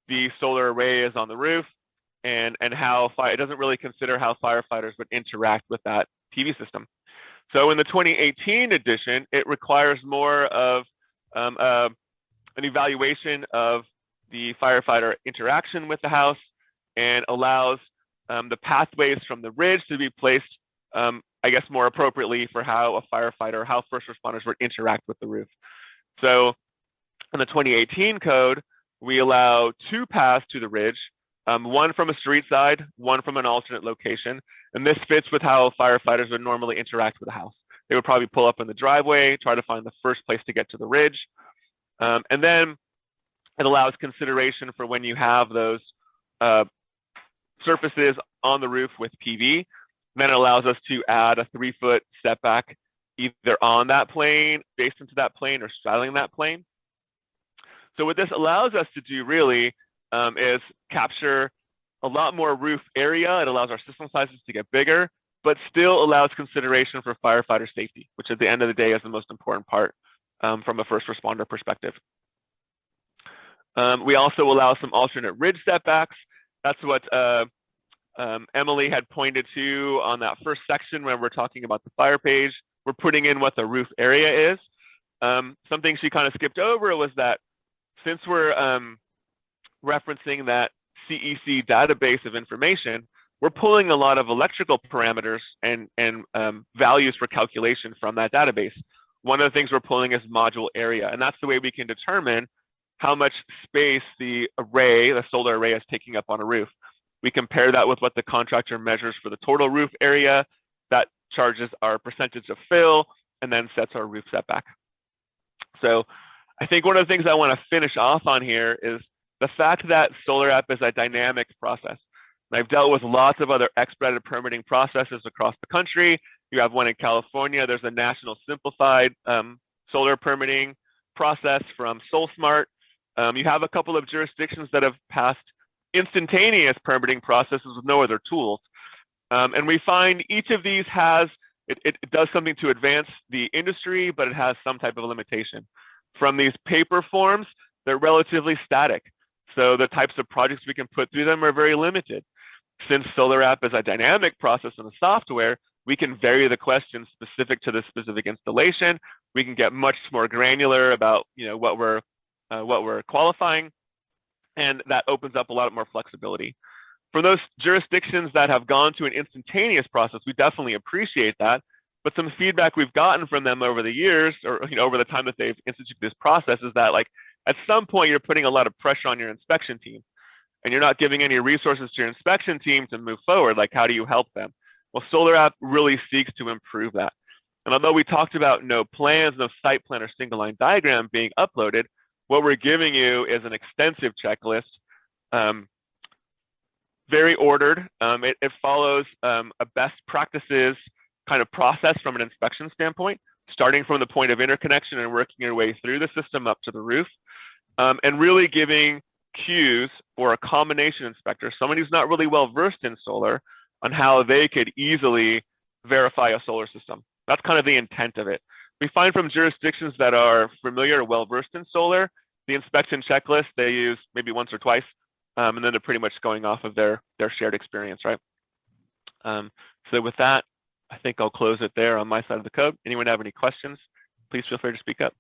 the solar array is on the roof, and how it doesn't really consider how firefighters would interact with that PV system. So in the 2018 edition, it requires more of an evaluation of the firefighter interaction with the house and allows the pathways from the ridge to be placed, I guess, more appropriately for how a firefighter, how first responders would interact with the roof. So in the 2018 code, we allow 2 paths to the ridge, one from a street side, one from an alternate location. And this fits with how firefighters would normally interact with a house. They would probably pull up in the driveway, try to find the first place to get to the ridge. And then it allows consideration for when you have those surfaces on the roof with PV. And then it allows us to add a 3-foot setback either on that plane, based into that plane, or straddling that plane. So what this allows us to do really is capture a lot more roof area. It allows our system sizes to get bigger, but still allows consideration for firefighter safety, which at the end of the day is the most important part from a first responder perspective. We also allow some alternate ridge setbacks. That's what Emily had pointed to on that first section when we're talking about the fire page. We're putting in what the roof area is. Something she kind of skipped over was that since we're referencing that CEC database of information, we're pulling a lot of electrical parameters and values for calculation from that database. One of the things we're pulling is module area, and that's the way we can determine how much space the array, the solar array, is taking up on a roof. We compare that with what the contractor measures for the total roof area. That charges our percentage of fill and then sets our roof setback. So I think one of the things I want to finish off on here is the fact that SolarAPP is a dynamic process. And I've dealt with lots of other expedited permitting processes across the country. You have one in California. There's a national simplified solar permitting process from SolSmart. You have a couple of jurisdictions that have passed instantaneous permitting processes with no other tools. And we find each of these has, it does something to advance the industry, but it has some type of limitation. From these paper forms, they're relatively static. So the types of projects we can put through them are very limited. Since SolarAPP is a dynamic process in the software, we can vary the questions specific to the specific installation. We can get much more granular about what we're qualifying, and that opens up a lot more flexibility. For those jurisdictions that have gone to an instantaneous process, we definitely appreciate that. But some feedback we've gotten from them over the years, or over the time that they've instituted this process, is that like at some point you're putting a lot of pressure on your inspection team, and you're not giving any resources to your inspection team to move forward. Like, how do you help them? Well, SolarAPP really seeks to improve that. And although we talked about no plans, no site plan or single line diagram being uploaded, what we're giving you is an extensive checklist, very ordered. It follows a best practices kind of process from an inspection standpoint, starting from the point of interconnection and working your way through the system up to the roof, and really giving cues for a combination inspector, someone who's not really well versed in solar, on how they could easily verify a solar system. That's kind of the intent of it. We find from jurisdictions that are familiar or well versed in solar, the inspection checklist they use maybe once or twice, and then they're pretty much going off of their shared experience, right? So with that, I think I'll close it there on my side of the code. Anyone have any questions? Please feel free to speak up.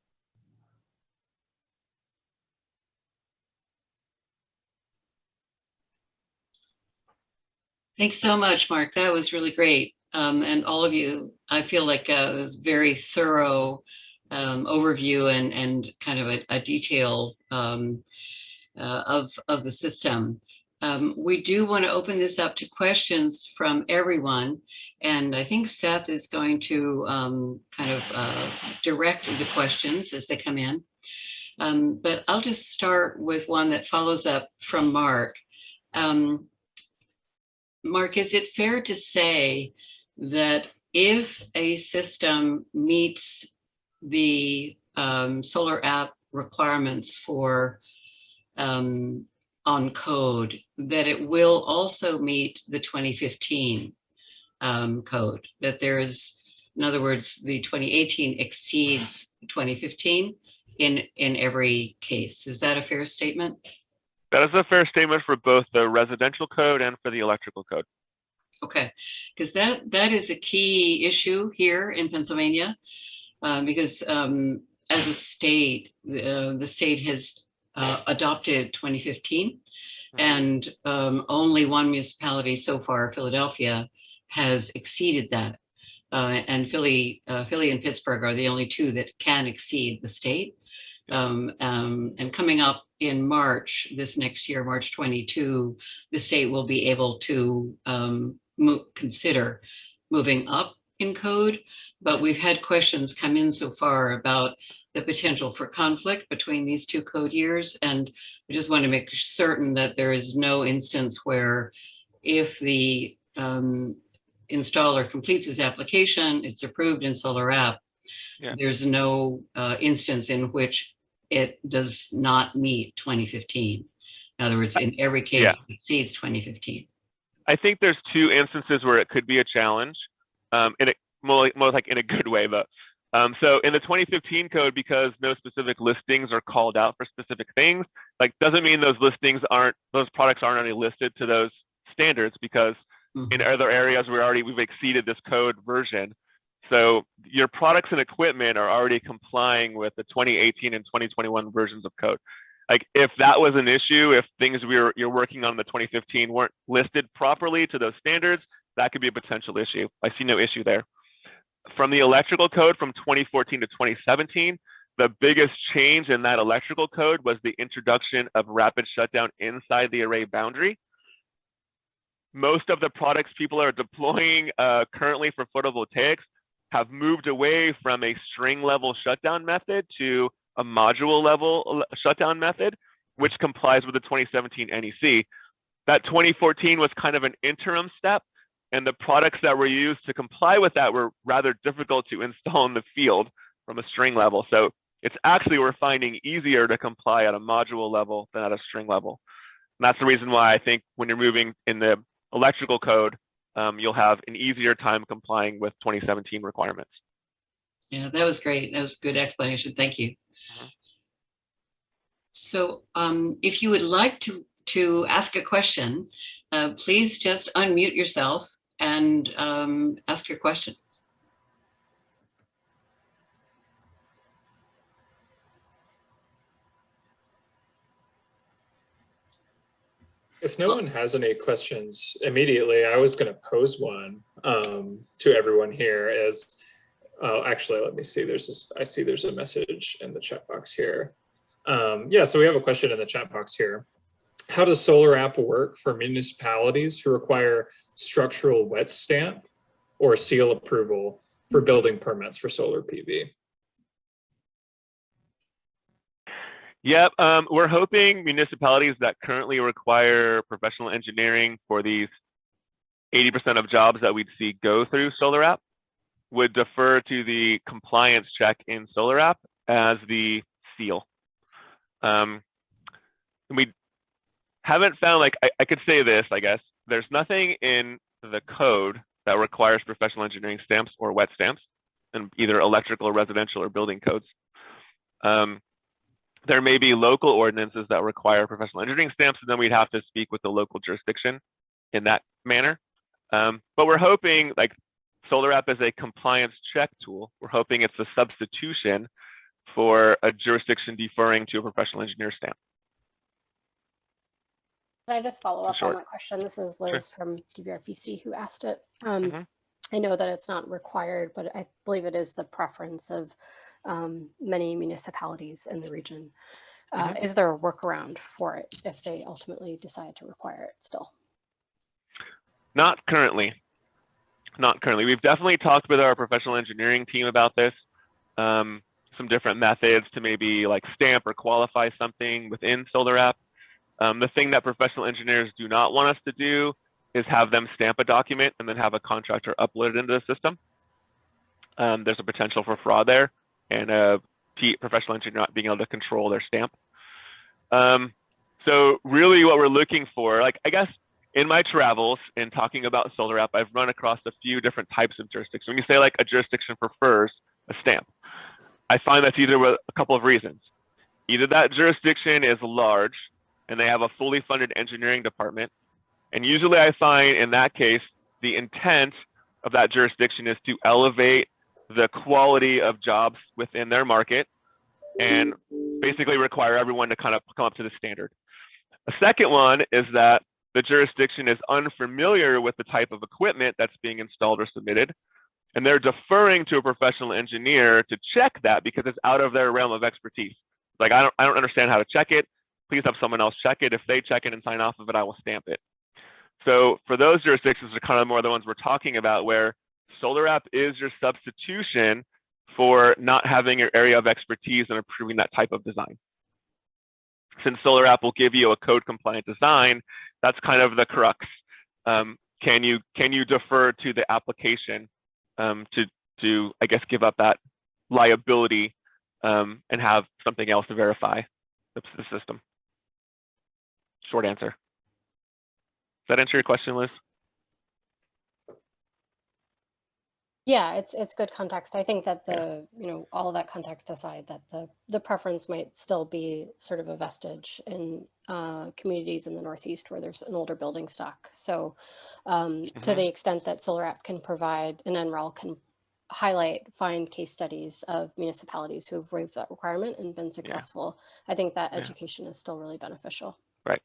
Thanks so much, Mark. That was really great. And all of you, I feel like it was very thorough overview and kind of a detail of the system. We do want to open this up to questions from everyone. And I think Seth is going to kind of direct the questions as they come in. But I'll just start with one that follows up from Mark. Mark, is it fair to say that if a system meets the SolarAPP requirements for on code, that it will also meet the 2015 code? That there is, in other words, the 2018 exceeds 2015 in every case. Is that a fair statement? That is a fair statement for both the residential code and for the electrical code. Okay, because that is a key issue here in Pennsylvania, because as a state, the state has adopted 2015, and only one municipality so far, Philadelphia, has exceeded that. And Philly and Pittsburgh are the only two that can exceed the state. And coming up in March, this next year, March 22, the state will be able to consider moving up in code. But we've had questions come in so far about the potential for conflict between these two code years. And we just want to make certain that there is no instance where if the installer completes his application, it's approved in SolarAPP, there's no instance in which it does not meet 2015. In other words, in every case, it exceeds 2015. I think there's two instances where it could be a challenge, more like in a good way, but so in the 2015 code, because no specific listings are called out for specific things, like doesn't mean those products aren't already listed to those standards, because in other areas we've exceeded this code version. So your products and equipment are already complying with the 2018 and 2021 versions of code. Like if that was an issue, if things you're working on in the 2015 weren't listed properly to those standards, that could be a potential issue. I see no issue there. From the electrical code from 2014 to 2017, the biggest change in that electrical code was the introduction of rapid shutdown inside the array boundary. Most of the products people are deploying currently for photovoltaics have moved away from a string level shutdown method to a module level shutdown method, which complies with the 2017 NEC. That 2014 was kind of an interim step, and the products that were used to comply with that were rather difficult to install in the field from a string level. So it's actually, we're finding easier to comply at a module level than at a string level. And that's the reason why I think when you're moving in the electrical code, you'll have an easier time complying with 2017 requirements. Yeah, that was great. That was a good explanation. Thank you. So if you would like to ask a question, please just unmute yourself and ask your question. If no one has any questions immediately, I was going to pose one to everyone here. As Oh, actually, let me see. I see there's a message in the chat box here. Yeah, so we have a question in the chat box here. How does SolarAPP work for municipalities who require structural wet stamp or seal approval for building permits for solar PV? Yep, we're hoping municipalities that currently require professional engineering for these 80% of jobs that we'd see go through SolarAPP would defer to the compliance check in SolarAPP as the seal. We haven't found, like, I could say this, I guess, there's nothing in the code that requires professional engineering stamps or wet stamps in either electrical, residential, or building codes. There may be local ordinances that require professional engineering stamps, and then we'd have to speak with the local jurisdiction in that manner. But we're hoping, like, SolarAPP is a compliance check tool. We're hoping it's a substitution for a jurisdiction deferring to a professional engineer stamp. Can I just follow up Sure. on that question? This is Liz from DVRPC who asked it. Mhm. I know that it's not required, but I believe it is the preference of many municipalities in the region. Is there a workaround for it if they ultimately decide to require it still? Not currently. Not currently. We've definitely talked with our professional engineering team about this. Some different methods to maybe like stamp or qualify something within SolarAPP. The thing that professional engineers do not want us to do is have them stamp a document and then have a contractor upload it into the system. There's a potential for fraud there and a professional engineer not being able to control their stamp. So really what we're looking for, like, I guess in my travels in talking about SolarAPP, I've run across a few different types of jurisdictions. When you say like a jurisdiction prefers a stamp, I find that's either with a couple of reasons. Either that jurisdiction is large and they have a fully funded engineering department. And usually I find in that case, the intent of that jurisdiction is to elevate the quality of jobs within their market and basically require everyone to kind of come up to the standard. A second one is that the jurisdiction is unfamiliar with the type of equipment that's being installed or submitted, and they're deferring to a professional engineer to check that because it's out of their realm of expertise. Like, I don't understand how to check it. Please have someone else check it. If they check it and sign off of it, I will stamp it. So for those jurisdictions are kind of more the ones we're talking about, where SolarAPP is your substitution for not having your area of expertise and approving that type of design. Since SolarAPP will give you a code compliant design, that's kind of the crux. Can you defer to the application to I guess give up that liability and have something else to verify the system? Short answer. Does that answer your question, Liz? Yeah, it's good context. I think that all of that context aside, that the preference might still be sort of a vestige in communities in the Northeast where there's an older building stock. So to the extent that SolarAPP can provide, and NREL can find case studies of municipalities who've waived that requirement and been successful, I think that education is still really beneficial. Right.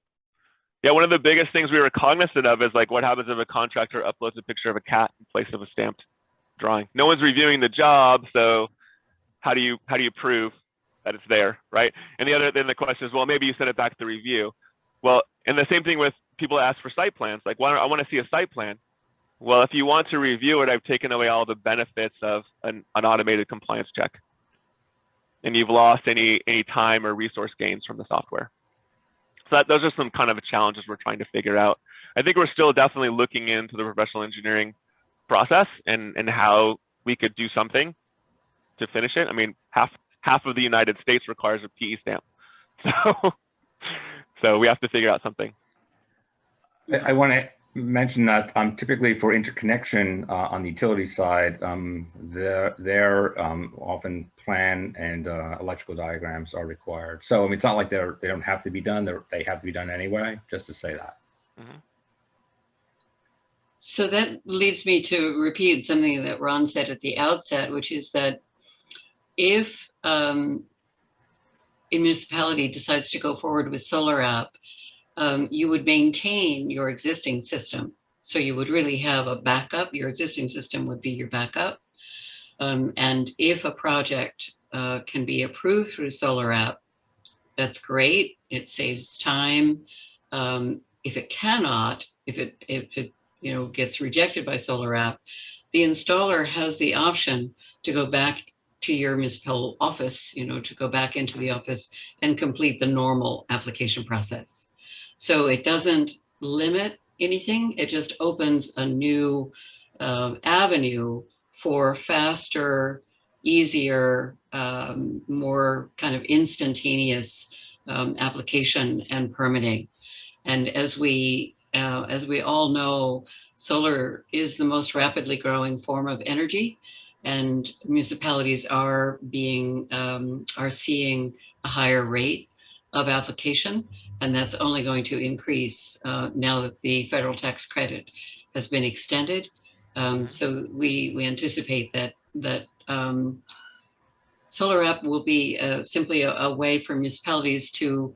Yeah, one of the biggest things we were cognizant of is like what happens if a contractor uploads a picture of a cat in place of a stamped drawing. No one's reviewing the job, so how do you prove that it's there, right? And then the question is, well, maybe you send it back to review. Well, and the same thing with people ask for site plans, like, I want to see a site plan. Well, if you want to review it, I've taken away all the benefits of an automated compliance check, and you've lost any time or resource gains from the software. So those are some kind of challenges we're trying to figure out. I think we're still definitely looking into the professional engineering process and how we could do something to finish it. I mean, half of the United States requires a PE stamp, so we have to figure out something. I want to mention that typically for interconnection on the utility side, their often plan and electrical diagrams are required. So I mean, it's not like they don't have to be done; they have to be done anyway. Just to say that. So that leads me to repeat something that Ron said at the outset, which is that if a municipality decides to go forward with SolarAPP, you would maintain your existing system. So you would really have a backup. Your existing system would be your backup. And if a project can be approved through SolarAPP, that's great. It saves time. If it cannot, if it gets rejected by SolarAPP, the installer has the option to go back to your municipal office, to go back into the office and complete the normal application process. So it doesn't limit anything. It just opens a new avenue for faster, easier, more kind of instantaneous application and permitting. And as we all know, solar is the most rapidly growing form of energy, and municipalities are seeing a higher rate of application, and that's only going to increase now that the federal tax credit has been extended. So we anticipate that SolarAPP will be simply a way for municipalities to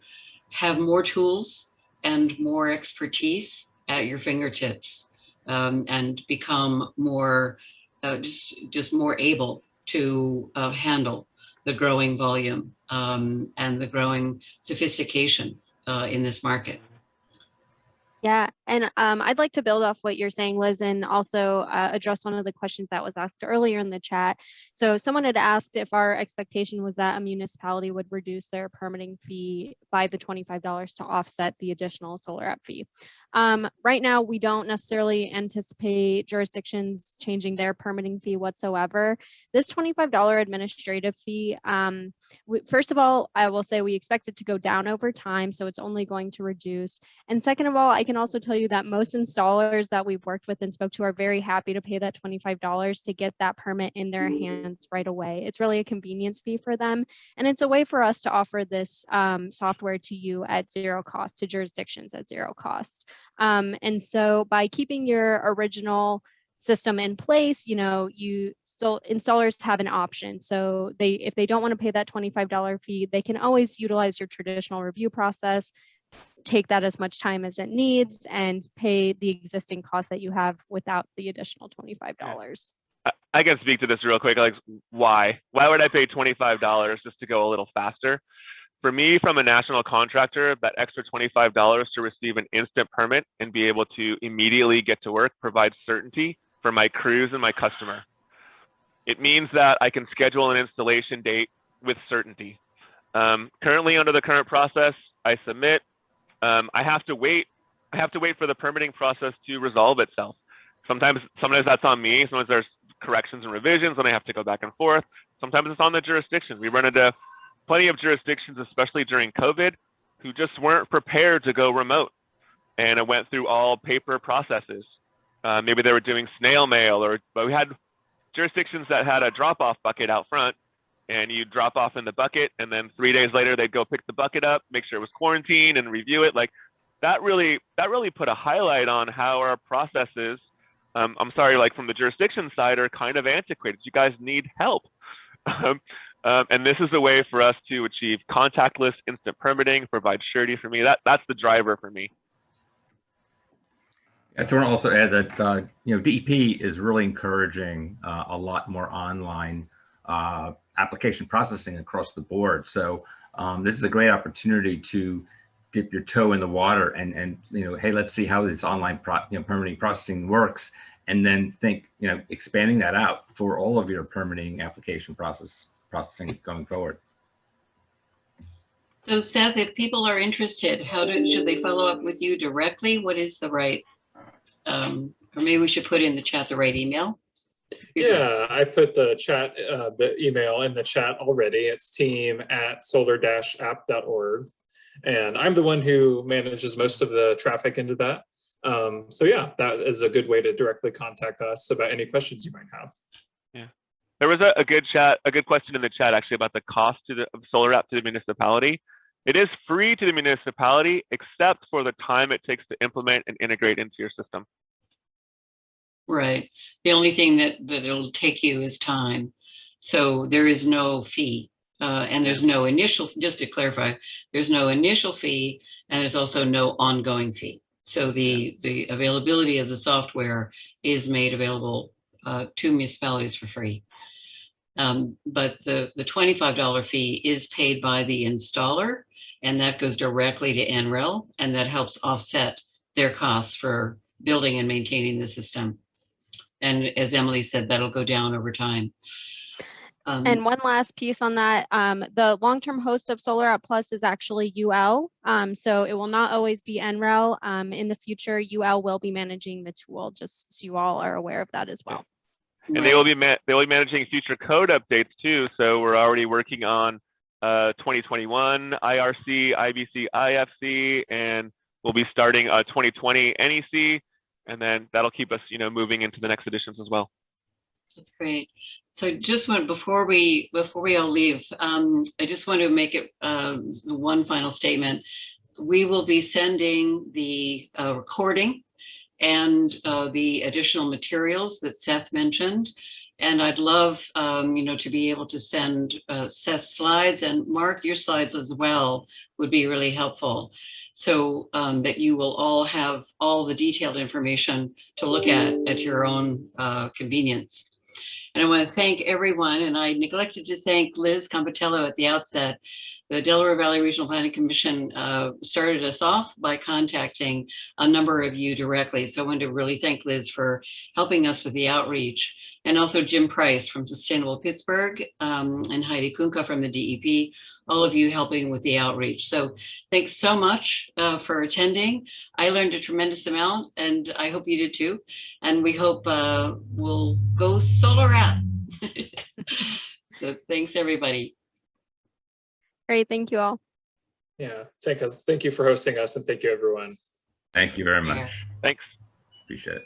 have more tools and more expertise at your fingertips, and become more just more able to handle the growing volume and the growing sophistication in this market. Yeah, and I'd like to build off what you're saying, Liz, and also address one of the questions that was asked earlier in the chat. So someone had asked if our expectation was that a municipality would reduce their permitting fee by the $25 to offset the additional SolarAPP fee. Right now, we don't necessarily anticipate jurisdictions changing their permitting fee whatsoever. This $25 administrative fee, first of all, I will say we expect it to go down over time, so it's only going to reduce. And second of all, I can also tell you that most installers that we've worked with and spoke to are very happy to pay that $25 to get that permit in their hands right away. It's really a convenience fee for them. And it's a way for us to offer this software to you at zero cost, to jurisdictions at zero cost. And so by keeping your original system in place, installers have an option. So if they don't want to pay that $25 fee, they can always utilize your traditional review process, take that as much time as it needs, and pay the existing cost that you have without the additional $25. I can speak to this real quick. Like, why would I pay $25 just to go a little faster? For me, from a national contractor, that extra $25 to receive an instant permit and be able to immediately get to work provides certainty for my crews and my customer. It means that I can schedule an installation date with certainty. Currently, under the current process, I submit. I have to wait for the permitting process to resolve itself. Sometimes that's on me. Sometimes there's corrections and revisions and I have to go back and forth. Sometimes it's on the jurisdiction. We run into plenty of jurisdictions, especially during COVID, who just weren't prepared to go remote. And it went through all paper processes. Maybe they were doing snail mail, but we had jurisdictions that had a drop-off bucket out front, and you drop off in the bucket, and then 3 days later they'd go pick the bucket up, make sure it was quarantined, and review it. Like that really put a highlight on how our processes, I'm sorry, like from the jurisdiction side, are kind of antiquated. You guys need help. And this is a way for us to achieve contactless instant permitting, provide surety for me. That's the driver for me. I just want to also add that DEP is really encouraging a lot more online application processing across the board. So this is a great opportunity to dip your toe in the water and hey, let's see how this online permitting processing works, and then think expanding that out for all of your permitting application processing going forward. So Seth, if people are interested, should they follow up with you directly? What is the right, or maybe we should put in the chat the right email? Yeah, I put the chat, the email in the chat already. It's team@solar-app.org. And I'm the one who manages most of the traffic into that. So yeah, that is a good way to directly contact us about any questions you might have. Yeah, there was a good question in the chat actually about the cost of SolarAPP to the municipality. It is free to the municipality, except for the time it takes to implement and integrate into your system. Right. The only thing that it'll take you is time. So there is no fee. And there's no initial, just to clarify, there's no initial fee, and there's also no ongoing fee. So the availability of the software is made available to municipalities for free. But the $25 fee is paid by the installer, and that goes directly to NREL, and that helps offset their costs for building and maintaining the system. And as Emily said, that'll go down over time. And one last piece on that, the long-term host of SolarAPP Plus is actually UL. So it will not always be NREL. In the future, UL will be managing the tool, just so you all are aware of that as well. And they will be managing future code updates too. So we're already working on 2021 IRC, IBC, IFC, and we'll be starting 2020 NEC, and then that'll keep us, moving into the next editions as well. That's great. So just before we all leave, I just want to make it one final statement. We will be sending the recording and the additional materials that Seth mentioned. And I'd love, to be able to send Seth's slides, and Mark, your slides as well would be really helpful, so that you will all have all the detailed information to look at your own convenience. And I want to thank everyone, and I neglected to thank Liz Campitello at the outset. The Delaware Valley Regional Planning Commission started us off by contacting a number of you directly. So I wanted to really thank Liz for helping us with the outreach, and also Jim Price from Sustainable Pittsburgh, and Heidi Kunka from the DEP, all of you helping with the outreach. So thanks so much for attending. I learned a tremendous amount, and I hope you did too. And we hope we'll go SolarAPP. So thanks, everybody. Great, thank you all. Yeah, thank you for hosting us, and thank you, everyone. Thank you very much. Thanks. Appreciate it.